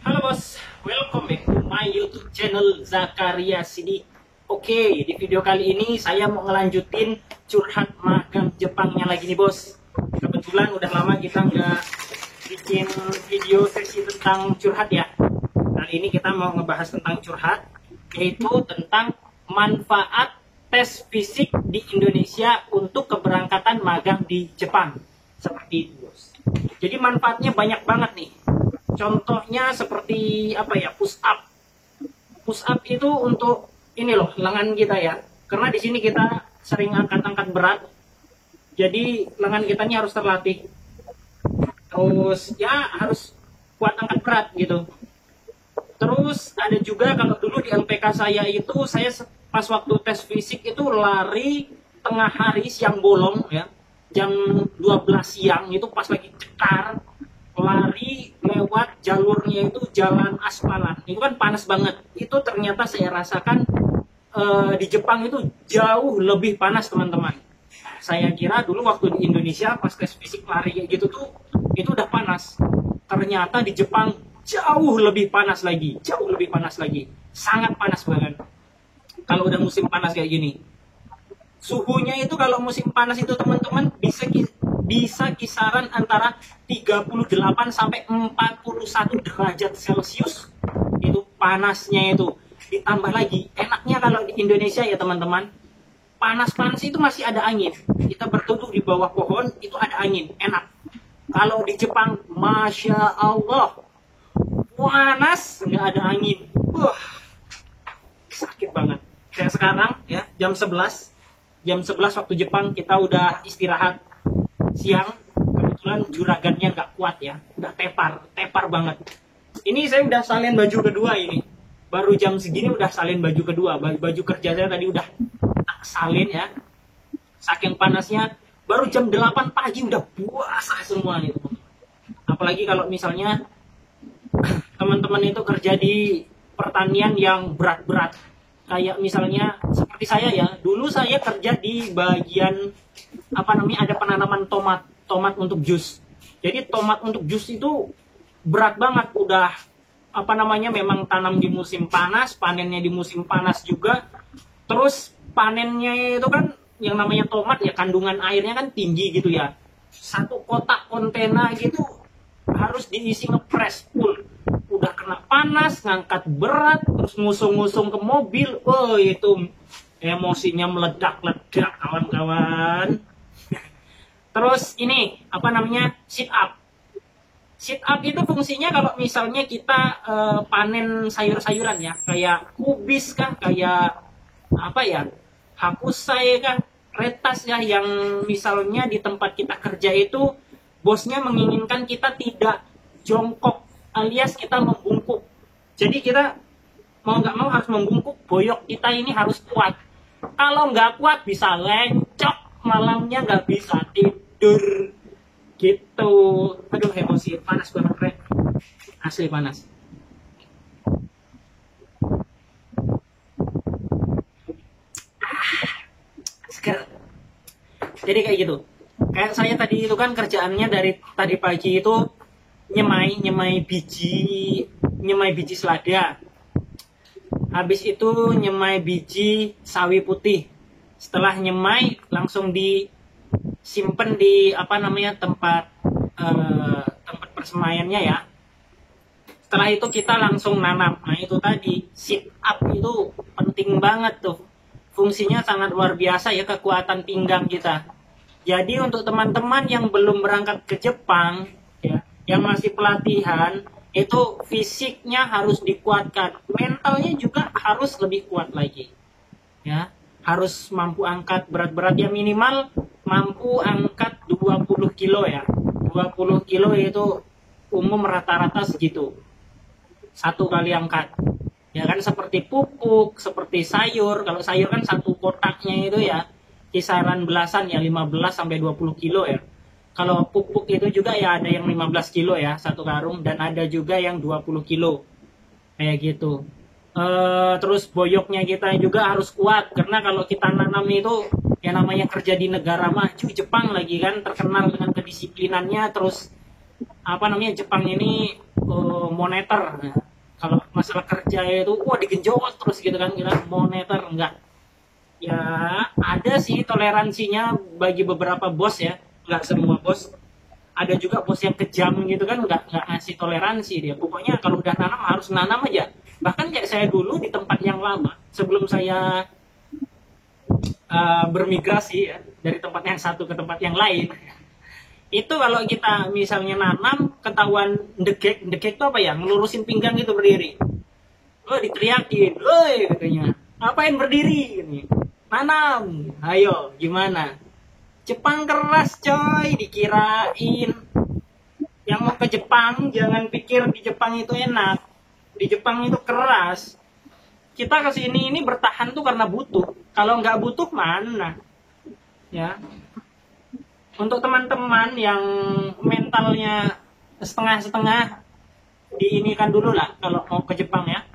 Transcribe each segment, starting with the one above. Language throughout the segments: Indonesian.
Halo bos, welcome back to my YouTube channel Zakaria Sidik. Oke, di video kali ini saya mau ngelanjutin curhat magang Jepangnya lagi nih bos. Kebetulan udah lama kita nggak bikin video sesi tentang curhat ya. Kali ini kita mau ngebahas tentang curhat, yaitu tentang manfaat tes fisik di Indonesia untuk keberangkatan magang di Jepang. Seperti itu bos. Jadi manfaatnya banyak banget nih. Contohnya seperti apa ya, push up. Push up itu untuk ini loh, lengan kita ya. Karena di sini kita sering angkat-angkat berat. Jadi lengan kita ini harus terlatih. Terus ya harus kuat angkat berat gitu. Terus ada juga kalau dulu di LPK saya itu saya pas waktu tes fisik itu lari tengah hari siang bolong ya. Jam 12 siang itu pas lagi cekar, lari lewat jalurnya itu jalan aspalan. Itu kan panas banget. Itu ternyata saya rasakan di Jepang itu jauh lebih panas teman-teman. Saya kira dulu waktu di Indonesia pas tes fisik lari kayak gitu tuh itu udah panas. Ternyata di Jepang jauh lebih panas lagi, jauh lebih panas lagi. Sangat panas banget. Kalau udah musim panas kayak gini. Suhunya itu kalau musim panas itu teman-teman bisa kisaran antara 38 sampai 41 derajat Celcius. Itu panasnya itu. Ditambah lagi, enaknya kalau di Indonesia ya teman-teman, panas-panas itu masih ada angin. Kita berteduh di bawah pohon, itu ada angin, enak. Kalau di Jepang, Masya Allah, panas, nggak ada angin. Sakit banget. Kayak sekarang ya, jam 11 waktu Jepang kita udah istirahat siang. Kebetulan juragannya nggak kuat ya, udah tepar banget. Ini saya udah salin baju kedua ini, baru jam segini udah salin baju kedua. Baju kerja saya tadi udah salin ya, saking panasnya. Baru jam 8 pagi udah puasa semua itu. Apalagi kalau misalnya teman-teman itu kerja di pertanian yang berat-berat, kayak misalnya seperti saya ya, dulu saya kerja di bagian ada penanaman tomat untuk jus. Jadi tomat untuk jus itu berat banget, udah memang tanam di musim panas, panennya di musim panas juga. Terus panennya itu kan yang namanya tomat ya, kandungan airnya kan tinggi gitu ya. Satu kotak kontena gitu harus diisi ngepres full. Udah kena panas, ngangkat berat, terus ngusung-ngusung ke mobil. Itu emosinya meledak-ledak kawan-kawan. Terus ini sit up. Sit up itu fungsinya kalau misalnya kita panen sayur-sayuran ya, kayak kubis kah, kayak hakusai kah, retas ya, yang misalnya di tempat kita kerja itu bosnya menginginkan kita tidak jongkok alias kita membungkuk. Jadi kita mau nggak mau harus membungkuk, boyok kita ini harus kuat. Kalau nggak kuat bisa lencok, malamnya nggak bisa tidur gitu. Aduh emosi, panas banget Rek. Asli panas. Jadi kayak gitu. Kayak saya tadi itu kan kerjaannya dari tadi pagi itu nyemai biji selada. Habis itu nyemai biji sawi putih. Setelah nyemai langsung disimpan di tempat persemaiannya ya. Setelah itu kita langsung nanam. Nah itu tadi sit up itu penting banget tuh. Fungsinya sangat luar biasa ya, kekuatan pinggang kita. Jadi untuk teman-teman yang belum berangkat ke Jepang ya, yang masih pelatihan, itu fisiknya harus dikuatkan, mentalnya juga harus lebih kuat lagi ya. Harus mampu angkat berat-berat ya, minimal mampu angkat 20 kilo ya. 20 kilo itu umum rata-rata segitu satu kali angkat ya kan. Seperti pupuk, seperti sayur. Kalau sayur kan satu kotaknya itu ya kisaran belasan ya, 15 sampai 20 kilo ya. Kalau pupuk itu juga ya ada yang 15 kilo ya satu karung, dan ada juga yang 20 kilo kayak gitu. Terus boyoknya kita juga harus kuat, karena kalau kita nanam itu ya namanya kerja di negara maju Jepang lagi kan, terkenal dengan kedisiplinannya. Terus Jepang ini moneter. Nah, kalau masalah kerja itu wah digenjot terus gitu kan, kira moneter enggak. Ya ada sih toleransinya bagi beberapa bos ya, nggak semua bos. Ada juga bos yang kejam gitu kan, nggak ngasih toleransi dia. Pokoknya kalau udah nanam harus nanam aja. Bahkan kayak saya dulu di tempat yang lama sebelum saya bermigrasi ya dari tempat yang satu ke tempat yang lain, itu kalau kita misalnya nanam ketahuan degek itu apa ya, ngelurusin pinggang gitu berdiri, oh diteriakin, woi katanya, ngapain berdiri ini, nanam, ayo gimana, Jepang keras coy, dikirain yang mau ke Jepang jangan pikir di Jepang itu enak, di Jepang itu keras. Kita kesini ini bertahan tuh karena butuh. Kalau nggak butuh mana? Ya. Untuk teman-teman yang mentalnya setengah-setengah, diinikan dulu lah kalau mau ke Jepang ya.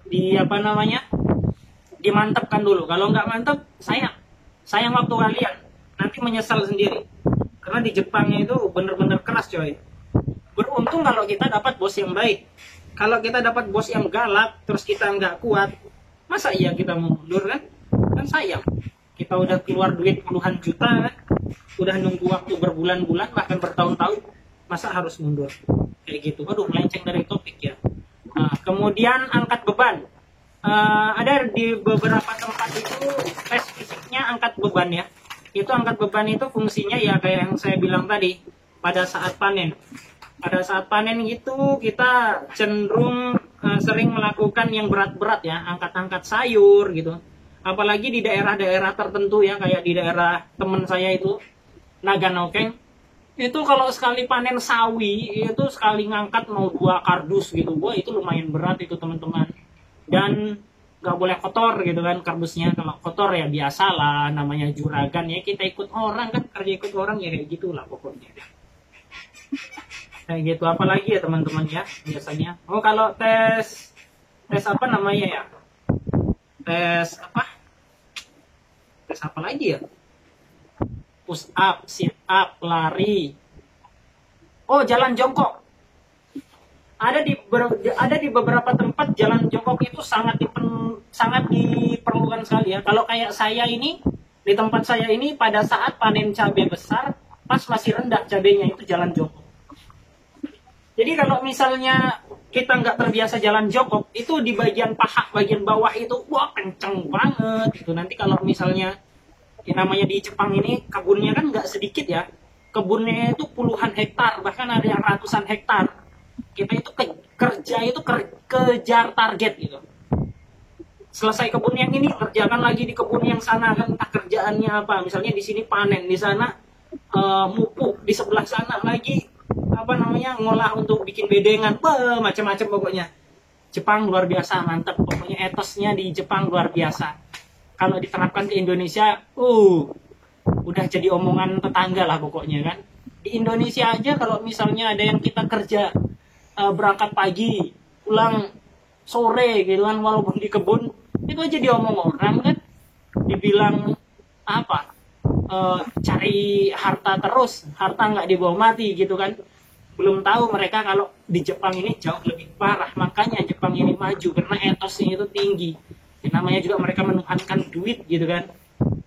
Di apa namanya? Dimantapkan dulu. Kalau nggak mantap, sayang waktu kalian. Nanti menyesal sendiri. Karena di Jepangnya itu bener-bener keras coy. Beruntung kalau kita dapat bos yang baik. Kalau kita dapat bos yang galak, terus kita nggak kuat, masa iya kita mau mundur kan? Kan sayang. Kita udah keluar duit puluhan juta kan? Udah nunggu waktu berbulan-bulan, bahkan bertahun-tahun, masa harus mundur? Kayak gitu. Aduh, melenceng dari topik ya. Nah, kemudian angkat beban. Ada di beberapa tempat itu tes fisiknya angkat beban ya. Itu angkat beban itu fungsinya ya kayak yang saya bilang tadi, pada saat panen. Pada saat panen gitu kita cenderung sering melakukan yang berat-berat ya, angkat-angkat sayur gitu. Apalagi di daerah-daerah tertentu ya, kayak di daerah teman saya itu, Naganokeng. Itu kalau sekali panen sawi, itu sekali ngangkat mau 2 kardus gitu. Wah itu lumayan berat itu teman-teman. Dan nggak boleh kotor gitu kan kardusnya. Kalau kotor ya biasalah, namanya juragan ya, kita ikut orang kan, kerja ikut orang ya kayak gitulah pokoknya. Kayak gitu, apalagi ya teman-teman ya biasanya. Oh kalau tes apa namanya ya, tes apa lagi ya, push up, sit up, lari, oh jalan jongkok. Ada di beberapa tempat jalan jongkok itu sangat diperlukan sekali ya. Kalau kayak saya ini, di tempat saya ini pada saat panen cabai besar, pas masih rendah cabainya itu jalan jongkok. Jadi kalau misalnya kita nggak terbiasa jalan jongkok, itu di bagian paha, bagian bawah itu, wah kenceng banget. Itu nanti kalau misalnya, ya namanya di Jepang ini, kebunnya kan nggak sedikit ya. Kebunnya itu puluhan hektar, bahkan ada yang ratusan hektar. Kita itu kerja itu kejar target gitu. Selesai kebun yang ini, kerjakan lagi di kebun yang sana kan, entah kerjaannya apa. Misalnya di sini panen, di sana mupuk, di sebelah sana lagi apa namanya ngolah untuk bikin bedengan, macam-macam pokoknya. Jepang luar biasa, mantap pokoknya, etosnya di Jepang luar biasa. Kalau diterapkan ke Indonesia, udah jadi omongan tetangga lah pokoknya kan. Di Indonesia aja kalau misalnya ada yang kita kerja berangkat pagi, pulang sore gitu kan, walaupun di kebun, itu aja diomong orang kan, dibilang apa, cari harta terus, harta nggak dibawa mati gitu kan. Belum tahu mereka kalau di Jepang ini jauh lebih parah. Makanya Jepang ini maju karena etosnya itu tinggi. Ya, namanya juga mereka menuhankan duit gitu kan.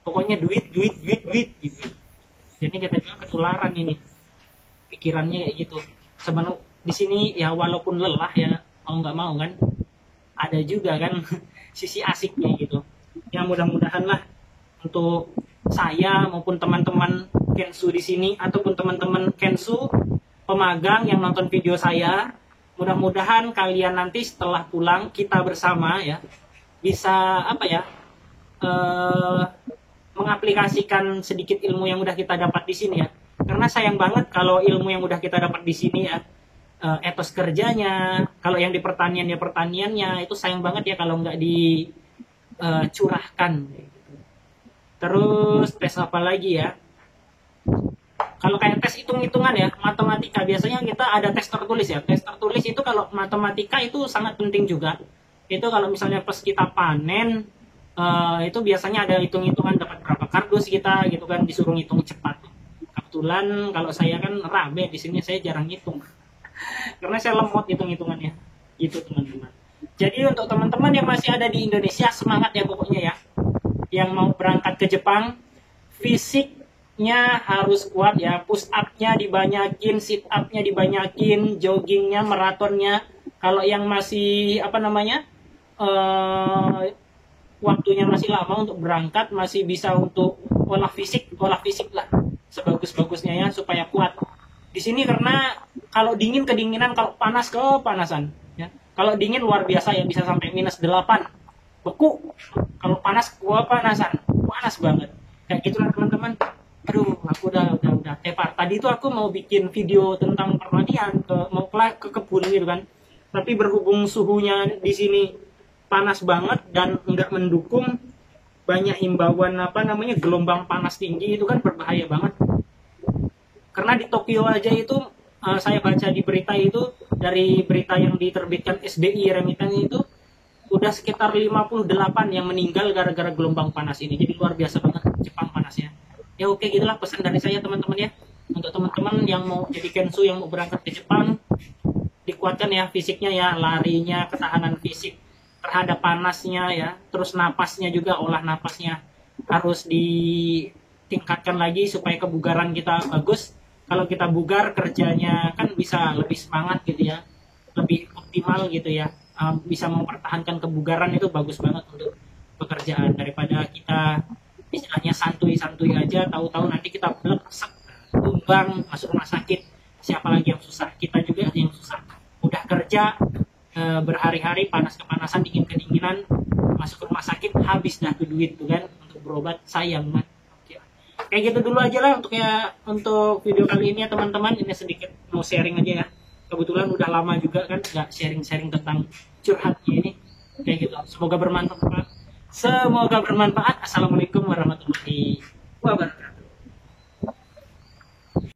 Pokoknya duit gitu. Jadi kita bilang ketularan ini pikirannya kayak gitu. Sebenarnya di sini ya walaupun lelah ya mau nggak mau kan, ada juga kan sisi asiknya gitu. Ya mudah-mudahan lah untuk saya maupun teman-teman Kensu di sini ataupun teman-teman Kensu pemagang yang nonton video saya, mudah-mudahan kalian nanti setelah pulang kita bersama ya bisa apa ya, mengaplikasikan sedikit ilmu yang udah kita dapat di sini ya. Karena sayang banget kalau ilmu yang udah kita dapat di sini ya, etos kerjanya, kalau yang di pertanian ya pertaniannya, itu sayang banget ya kalau nggak dicurahkan. Terus tes apa lagi ya? Kalau kayak tes hitung-hitungan ya, matematika, biasanya kita ada tes tertulis ya. Tes tertulis itu kalau matematika itu sangat penting juga. Itu kalau misalnya pas kita panen, itu biasanya ada hitung-hitungan dapat berapa kardus kita gitu kan, disuruh hitung cepat. Kebetulan kalau saya kan rame di sini, saya jarang hitung. Karena saya lemot hitung-hitungannya. Gitu teman-teman. Jadi untuk teman-teman yang masih ada di Indonesia, semangat ya pokoknya ya. Yang mau berangkat ke Jepang, fisiknya harus kuat ya. Push up-nya dibanyakin, sit up-nya dibanyakin, joggingnya, maratonnya. Kalau yang masih waktunya masih lama untuk berangkat, masih bisa untuk olah fisik lah sebagus-bagusnya ya, supaya kuat. Di sini karena kalau dingin kedinginan, kalau panas kepanasan ya. Kalau dingin luar biasa ya, bisa sampai -8 beku. Kalau panas kepanasan, panas banget kayak gitulah teman-teman. Aduh, aku udah tepar. Tadi itu aku mau bikin video tentang pertanian, mau ke kebun gitu kan, tapi berhubung suhunya di sini panas banget dan nggak mendukung, banyak himbauan gelombang panas tinggi, itu kan berbahaya banget. Karena di Tokyo aja itu saya baca di berita itu, dari berita yang diterbitkan SBI Remiten itu, udah sekitar 58 yang meninggal gara-gara gelombang panas ini. Jadi luar biasa banget Jepang panasnya. Ya oke, gitulah pesan dari saya teman-teman ya. Untuk teman-teman yang mau jadi kensu, yang mau berangkat ke Jepang, dikuatkan ya fisiknya ya, larinya, ketahanan fisik terhadap panasnya ya. Terus napasnya juga, olah napasnya harus ditingkatkan lagi supaya kebugaran kita bagus. Kalau kita bugar, kerjanya kan bisa lebih semangat gitu ya, lebih optimal gitu ya. Bisa mempertahankan kebugaran, itu bagus banget untuk pekerjaan, daripada kita istilahnya santuy-santuy aja, tahu-tahu nanti kita tumbang masuk rumah sakit. Siapa lagi yang susah? Kita juga yang susah. Udah kerja berhari-hari, panas kepanasan, dingin kedinginan, masuk rumah sakit, habis dah tuh duit tuh kan untuk berobat, sayang banget. Kayak gitu dulu aja lah untuk video kali ini ya teman-teman. Ini sedikit mau sharing aja ya. Kebetulan udah lama juga kan nggak sharing-sharing tentang curhatnya ini. Kayak gitu. Semoga bermanfaat. Assalamualaikum warahmatullahi wabarakatuh.